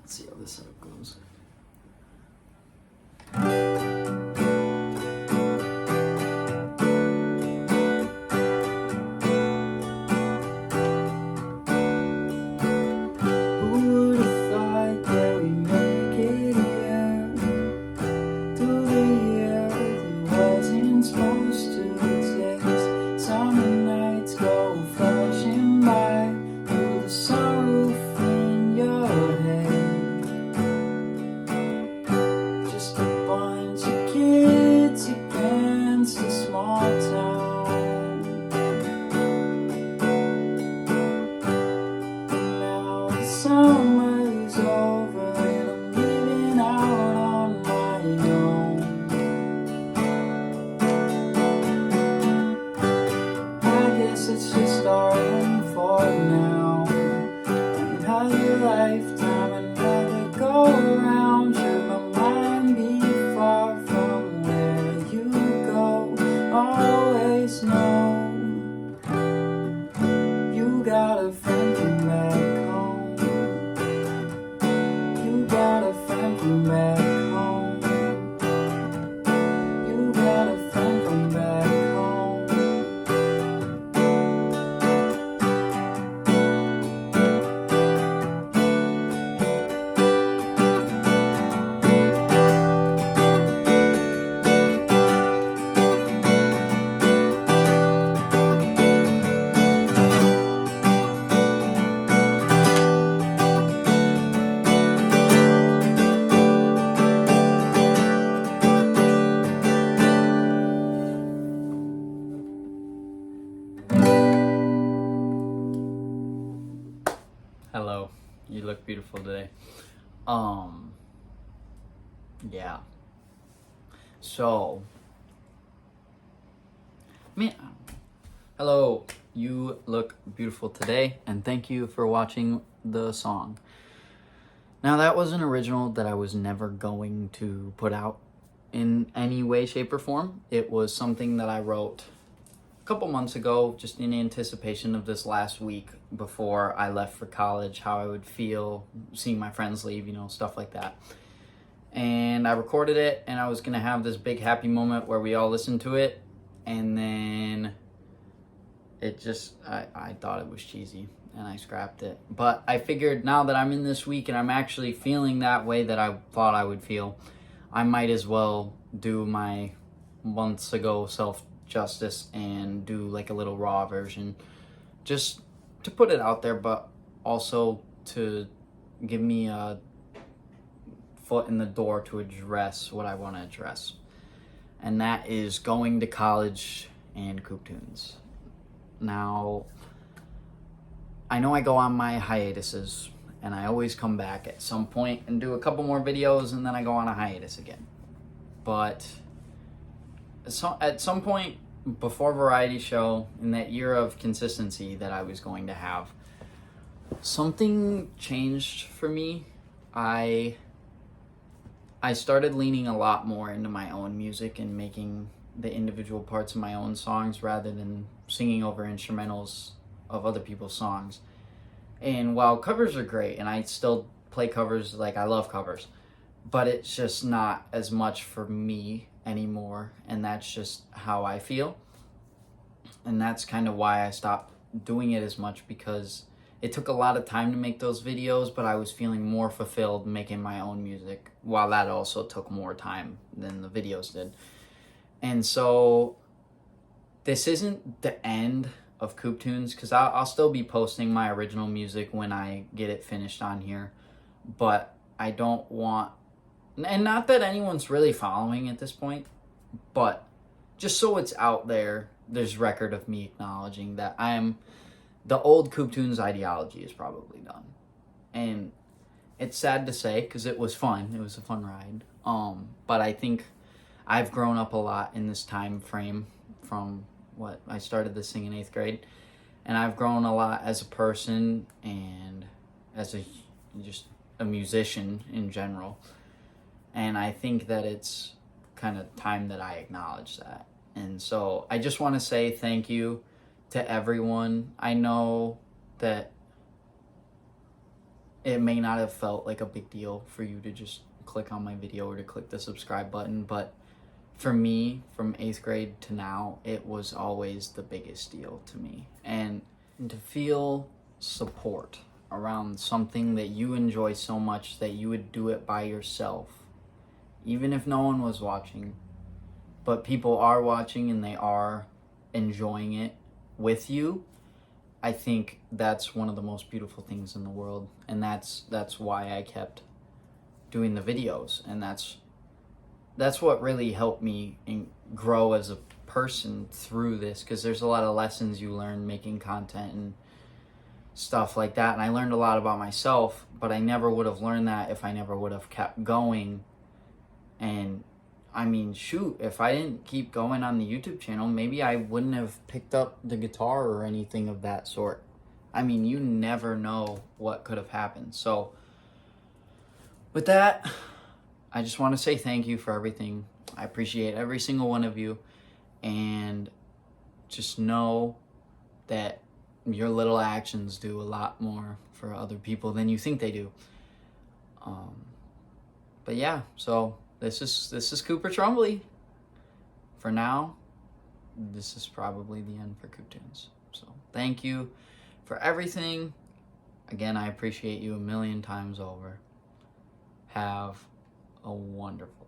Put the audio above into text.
Let's see how this setup goes. Summer's over and I'm leaving out on my own. I guess it's just starting for now. Another lifetime, another go around. Should my mind be far from where you go? Always know you got a friend from back home. Got a friend from back home. You got a friend from back home. Hello, you look beautiful today. Yeah. So, hello, you look beautiful today, and thank you for watching the song. Now, that was an original that I was never going to put out in any way, shape, or form. It was something that I wrote couple months ago, just in anticipation of this last week before I left for college, how I would feel seeing my friends leave, stuff like that. And I recorded it, and I was gonna have this big happy moment where we all listened to it, and then it just, I thought it was cheesy, and I scrapped it. But I figured now that I'm in this week and I'm actually feeling that way that I thought I would feel, I might as well do my months ago self-justice and do like a little raw version, just to put it out there, but also to give me a foot in the door to address what I want to address, and that is going to college and Coop Tunes. Now, I know I go on my hiatuses, and I always come back at some point and do a couple more videos, and then I go on a hiatus again. But at some point before variety show, in that year of consistency that I was going to have, something changed for me. I started leaning a lot more into my own music and making the individual parts of my own songs rather than singing over instrumentals of other people's songs. And while covers are great, and I still play covers, like I love covers, but it's just not as much for me anymore, and that's just how I feel. And that's kind of why I stopped doing it as much, because it took a lot of time to make those videos, but I was feeling more fulfilled making my own music, while that also took more time than the videos did. And so this isn't the end of Coop Tunes, because I'll still be posting my original music when I get it finished on here, but I don't want, and not that anyone's really following at this point, but just so it's out there, there's record of me acknowledging that the old Coop Tunes ideology is probably done. And it's sad to say, because it was fun. It was a fun ride. But I think I've grown up a lot in this time frame from what I started this thing in 8th grade. And I've grown a lot as a person and as just a musician in general. And I think that it's kind of time that I acknowledge that. And so I just want to say thank you to everyone. I know that it may not have felt like a big deal for you to just click on my video or to click the subscribe button, but for me, from 8th grade to now, it was always the biggest deal to me. And to feel support around something that you enjoy so much that you would do it by yourself, even if no one was watching, but people are watching and they are enjoying it with you, I think that's one of the most beautiful things in the world. And that's why I kept doing the videos, and that's what really helped me grow as a person through this, because there's a lot of lessons you learn making content and stuff like that, and I learned a lot about myself, but I never would have learned that if I never would have kept going. And I mean, shoot, if I didn't keep going on the YouTube channel, maybe I wouldn't have picked up the guitar or anything of that sort. I mean, you never know what could have happened. So with that, I just want to say thank you for everything. I appreciate every single one of you, and just know that your little actions do a lot more for other people than you think they do. But yeah, so this is Cooper Trumbley. For now, this is probably the end for Coop Tunes. So thank you for everything. Again, I appreciate you a million times over. Have a wonderful